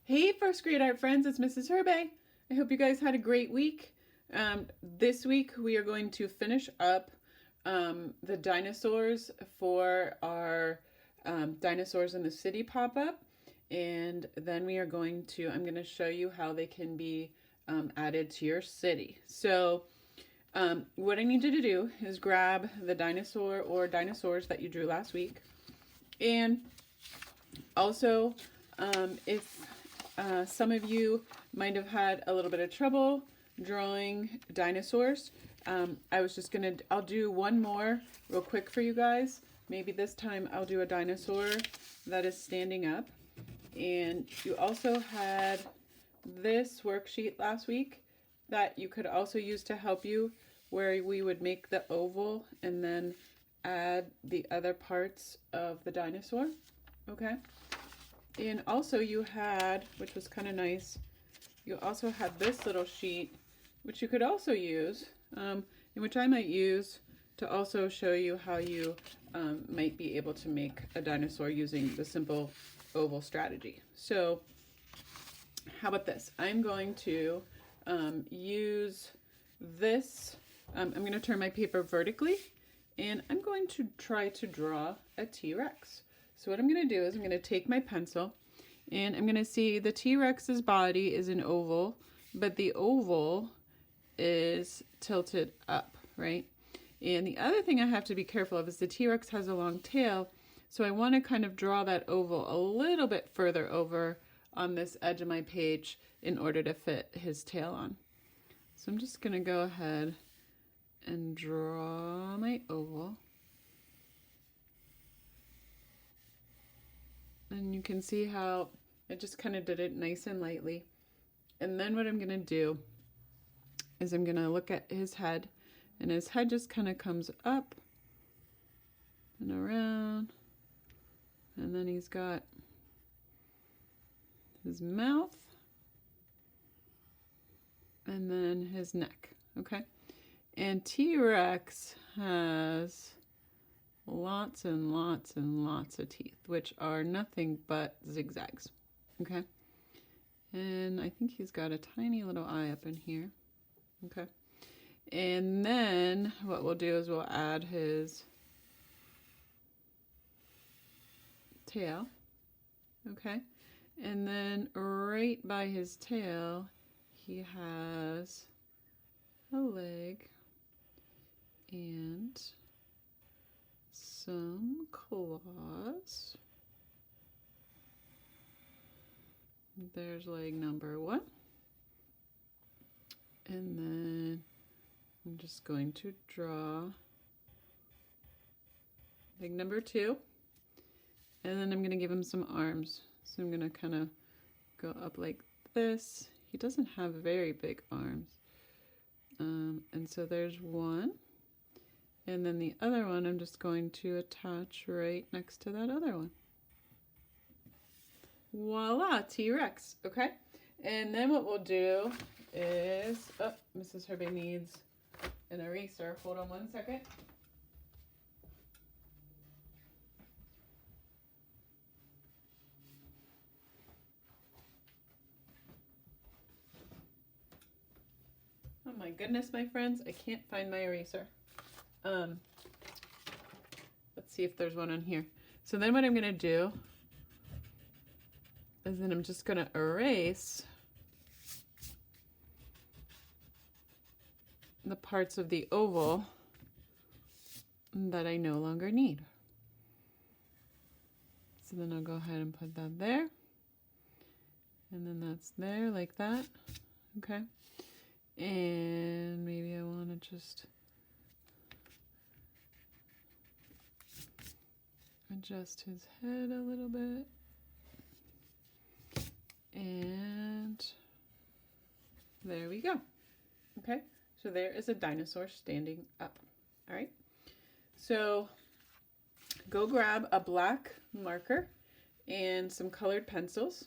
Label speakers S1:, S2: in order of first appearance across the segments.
S1: Hey, first grade art friends, it's Mrs. Herbay. I hope you guys had a great week. This week we are going to finish up the dinosaurs for our Dinosaurs in the City pop-up. And then we are I'm going to show you how they can be added to your city. So what I need you to do is grab the dinosaur or dinosaurs that you drew last week. And also, if some of you might have had a little bit of trouble drawing dinosaurs, I'll do one more real quick for you guys. Maybe this time I'll do a dinosaur that is standing up. And you also had this worksheet last week that you could also use to help you, where we would make the oval and then add the other parts of the dinosaur. Okay. And also you had, which was kind of nice, you also had this little sheet, which you could also use, and which I might use to also show you how you might be able to make a dinosaur using the simple oval strategy. So how about this? I'm going to use this. I'm going to turn my paper vertically, and I'm going to try to draw a T-Rex. So what I'm going to do is I'm going to take my pencil and I'm going to see the T-Rex's body is an oval, but the oval is tilted up, right? And the other thing I have to be careful of is the T-Rex has a long tail, so I want to kind of draw that oval a little bit further over on this edge of my page in order to fit his tail on. So I'm just going to go ahead and draw my oval. And you can see how I just kind of did it nice and lightly. And then what I'm going to do is I'm going to look at his head, and his head just kind of comes up and around. And then he's got his mouth and then his neck, okay? And T-Rex has lots and lots and lots of teeth, which are nothing but zigzags, okay? And I think he's got a tiny little eye up in here, okay? And then what we'll do is we'll add his tail, okay? And then right by his tail, he has a leg and some claws. There's leg number 1. And then I'm just going to draw leg number 2. And then I'm going to give him some arms. So I'm going to kind of go up like this. He doesn't have very big arms. And so there's one. And then the other one I'm just going to attach right next to that other one. Voila, T-Rex, okay? And then what we'll do is, oh, Mrs. Herbay needs an eraser. Hold on one second. Oh my goodness, my friends, I can't find my eraser. Let's see if there's one on here. So then what I'm going to do is then I'm just going to erase the parts of the oval that I no longer need. So then I'll go ahead and put that there. And then that's there like that. Okay. And maybe I want to just adjust his head a little bit. And there we go. Okay, so there is a dinosaur standing up. All right, so go grab a black marker and some colored pencils,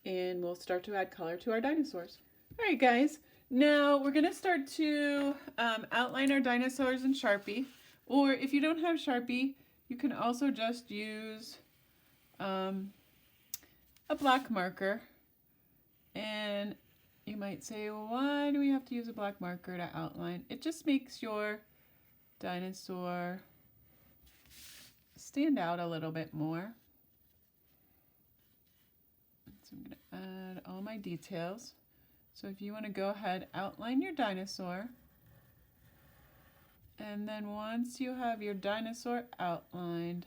S1: and we'll start to add color to our dinosaurs. All right, guys. Now we're going to start to outline our dinosaurs in Sharpie, or if you don't have Sharpie, you can also just use a black marker And you might say, why do we have to use a black marker to outline? It just makes your dinosaur stand out a little bit more. So I'm going to add all my details. So if you want to go ahead, outline your dinosaur. And then once you have your dinosaur outlined,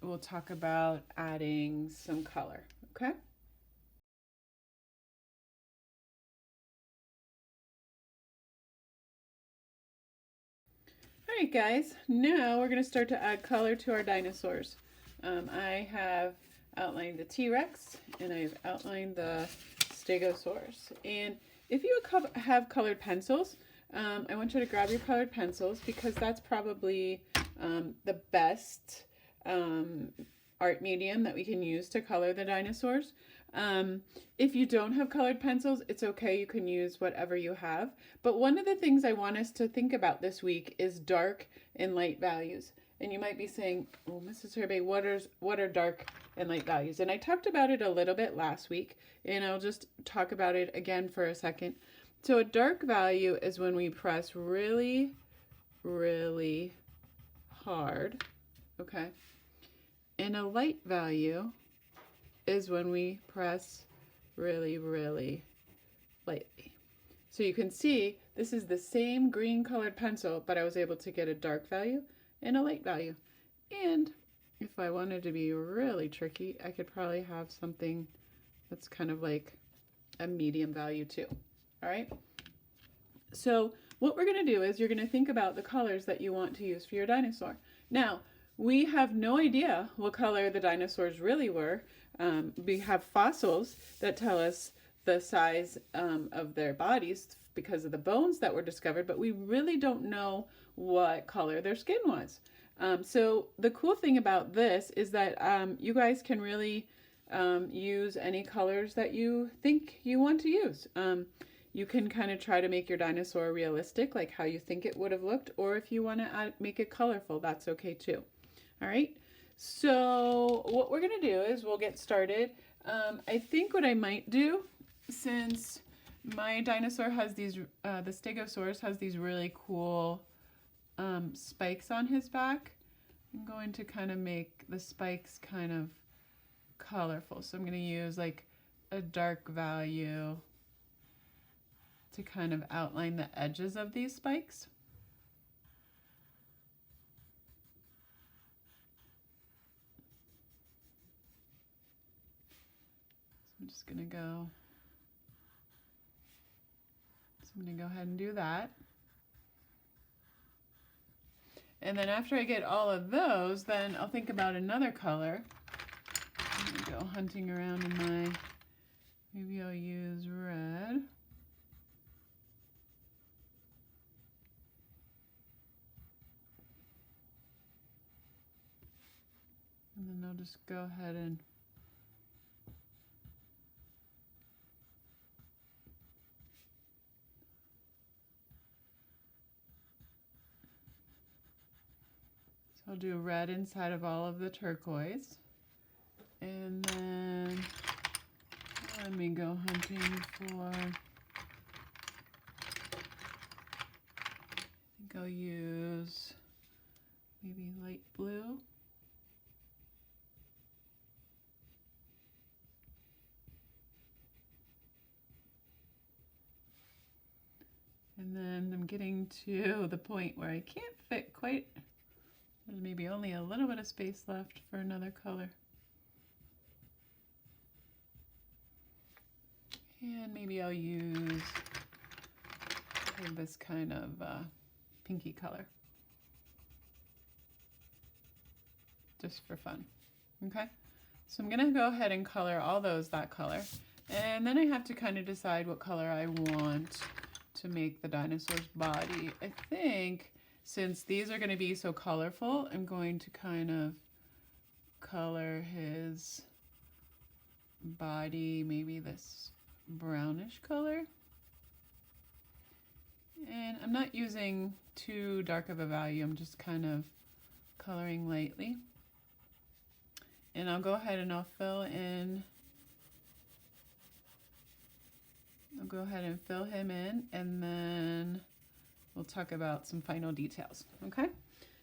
S1: we'll talk about adding some color, okay? All right, guys, now we're going to start to add color to our dinosaurs. I have outlined the T-Rex and I've outlined the Stegosaurus. And if you have colored pencils, I want you to grab your colored pencils because that's probably the best art medium that we can use to color the dinosaurs. If you don't have colored pencils, it's okay. You can use whatever you have. But one of the things I want us to think about this week is dark and light values. And you might be saying, oh, Mrs. Herbay, what are dark and light values? And I talked about it a little bit last week, and I'll just talk about it again for a second. So a dark value is when we press really, really hard, okay? And a light value is when we press really, really lightly. So you can see this is the same green colored pencil, but I was able to get a dark value and a light value. And if I wanted to be really tricky, I could probably have something that's kind of like a medium value too. All right. So what we're going to do is you're going to think about the colors that you want to use for your dinosaur. Now, we have no idea what color the dinosaurs really were. We have fossils that tell us the size of their bodies because of the bones that were discovered, but we really don't know what color their skin was. So the cool thing about this is that you guys can really use any colors that you think you want to use. You can kind of try to make your dinosaur realistic, like how you think it would have looked, or if you want to make it colorful, that's okay too. All right, so what we're going to do is we'll get started. I think what I might do, since my dinosaur has these, the Stegosaurus has these really cool spikes on his back, I'm going to kind of make the spikes kind of colorful. So I'm going to use like a dark value to kind of outline the edges of these spikes. I'm just going to go, I'm going to go ahead and do that. And then after I get all of those, then I'll think about another color. I'm going to go hunting around in my, maybe I'll use red. And then I'll just go ahead and I'll do red inside of all of the turquoise. And then let me go hunting for, I think I'll use maybe light blue. And then I'm getting to the point where I can't fit quite. There's maybe only a little bit of space left for another color. And maybe I'll use this kind of pinky color. Just for fun. Okay? So I'm going to go ahead and color all those that color. And then I have to kind of decide what color I want to make the dinosaur's body. I think since these are going to be so colorful, I'm going to kind of color his body, maybe this brownish color. And I'm not using too dark of a value, I'm just kind of coloring lightly. And I'll go ahead and I'll fill in I'll go ahead and fill him in, and then we'll talk about some final details, okay?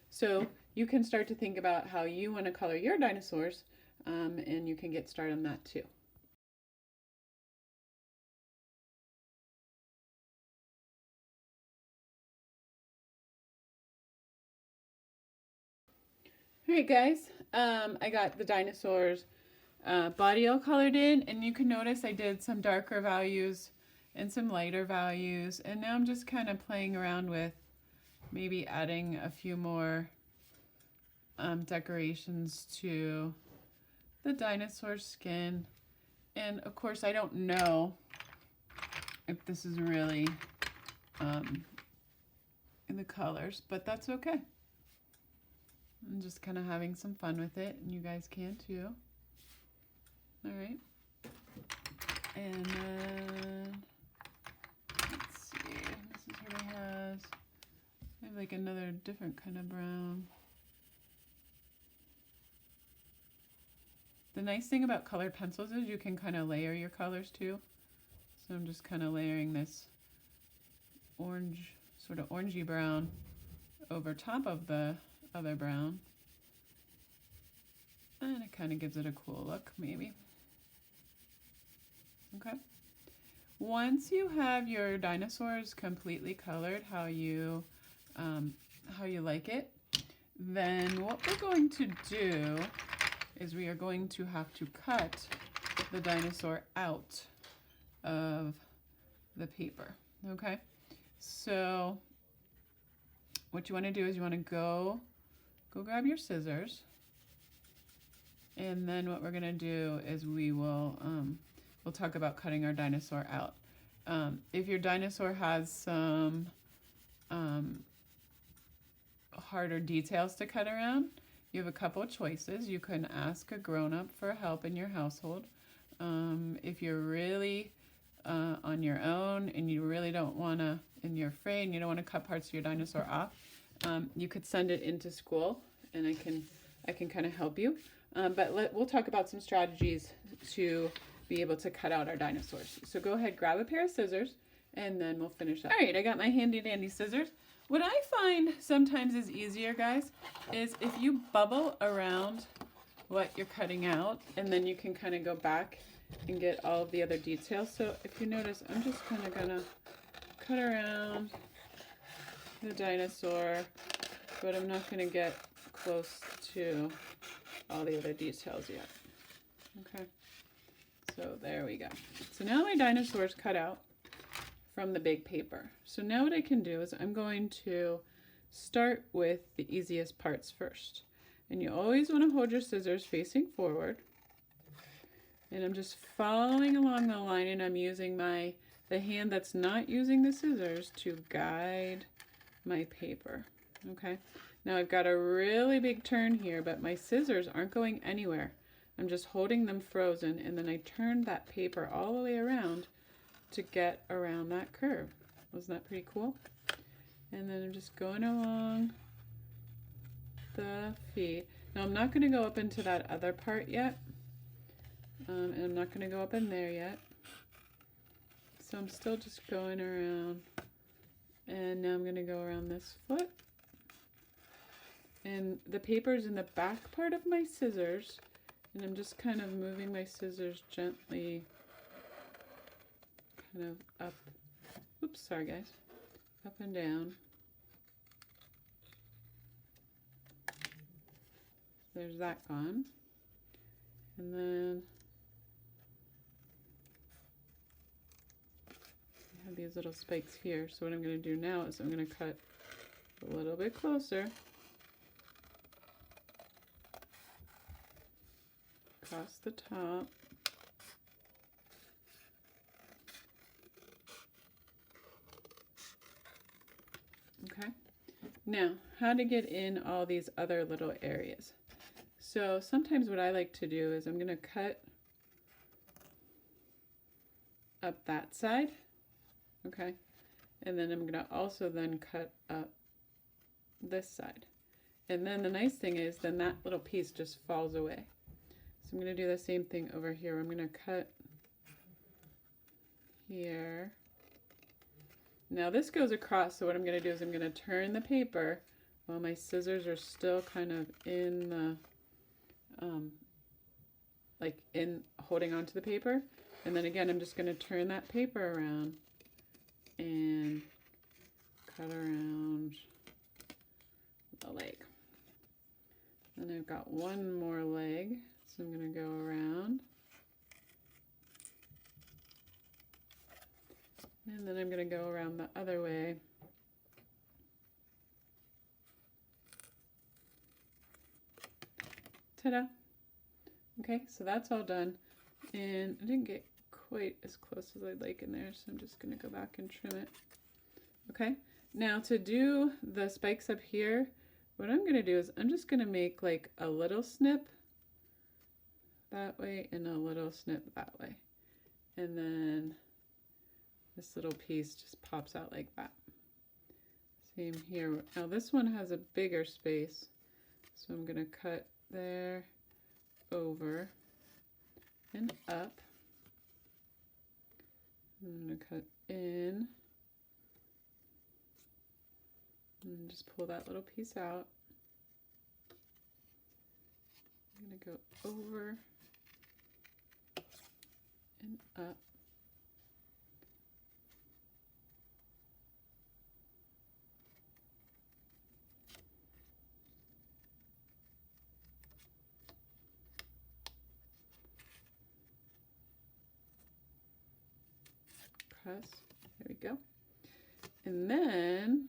S1: So you can start to think about how you want to color your dinosaurs, and you can get started on that too. All right, guys, I got the dinosaurs body all colored in, and you can notice I did some darker values and some lighter values, and now I'm just kind of playing around with maybe adding a few more decorations to the dinosaur skin. And of course I don't know if this is really in the colors, but that's okay. I'm just kind of having some fun with it, and you guys can too. All right. And then, let's see, this is what I have like another different kind of brown. The nice thing about colored pencils is you can kind of layer your colors too. So I'm just kind of layering this orange, sort of orangey brown over top of the other brown, and it kind of gives it a cool look maybe. Okay, once you have your dinosaurs completely colored how you like it, then what we're going to do is we are going to have to cut the dinosaur out of the paper. Okay, so what you want to do is you want to go grab your scissors, and then what we're going to do is we'll talk about cutting our dinosaur out. If your dinosaur has some harder details to cut around, you have a couple of choices. You can ask a grown-up for help in your household. If you're really on your own and you really don't want to, and you're afraid and you don't want to cut parts of your dinosaur off, you could send it into school, and I can kind of help you. But we'll talk about some strategies to be able to cut out our dinosaurs. So go ahead, grab a pair of scissors, and then we'll finish up. All right, I got my handy dandy scissors. What I find sometimes is easier, guys, is if you bubble around what you're cutting out, and then you can kind of go back and get all of the other details. So if you notice, I'm just kind of gonna cut around the dinosaur, but I'm not gonna get close to all the other details yet. Okay, so there we go. So now my dinosaur's cut out from the big paper. So now what I can do is I'm going to start with the easiest parts first. And you always want to hold your scissors facing forward. And I'm just following along the line, and I'm using the hand that's not using the scissors to guide my paper. Okay, now I've got a really big turn here, but my scissors aren't going anywhere. I'm just holding them frozen, and then I turn that paper all the way around to get around that curve. Wasn't that pretty cool? And then I'm just going along the feet. Now I'm not going to go up into that other part yet, and I'm not going to go up in there yet. So I'm still just going around, and now I'm going to go around this foot. And the paper's in the back part of my scissors, and I'm just kind of moving my scissors gently kind of up, oops, sorry guys, up and down. There's that gone. And then I have these little spikes here. So what I'm going to do now is I'm going to cut a little bit closer across the top. Okay, now how to get in all these other little areas. So sometimes what I like to do is I'm going to cut up that side, okay, and then I'm going to also then cut up this side. And then the nice thing is then that little piece just falls away. So I'm going to do the same thing over here. I'm going to cut here. Now this goes across, so what I'm going to do is I'm going to turn the paper while my scissors are still kind of in the, holding onto the paper. And then again, I'm just going to turn that paper around and cut around the leg. And I've got one more leg, so I'm going to go around. And then I'm going to go around the other way. Ta-da! Okay, so that's all done. And I didn't get quite as close as I'd like in there, so I'm just going to go back and trim it. Okay, now to do the spikes up here, what I'm going to do is I'm just going to make like a little snip that way and a little snip that way. And then this little piece just pops out like that. Same here. Now this one has a bigger space, so I'm going to cut there, over, and up. I'm going to cut in, and just pull that little piece out. I'm going to go over and up. There we go. And then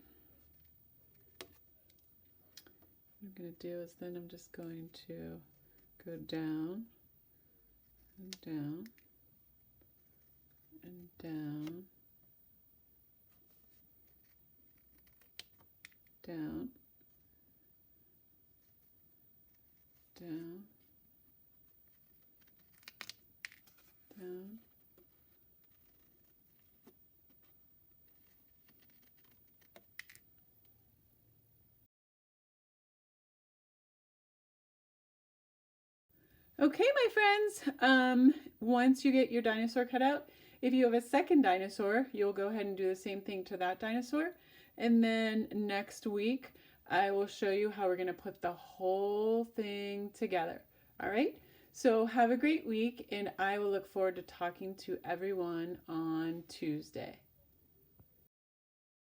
S1: what I'm going to do is then I'm just going to go down and down and down, down, down, down. Okay, my friends, once you get your dinosaur cut out, if you have a second dinosaur, you'll go ahead and do the same thing to that dinosaur. And then next week, I will show you how we're going to put the whole thing together. All right, so have a great week, and I will look forward to talking to everyone on Tuesday.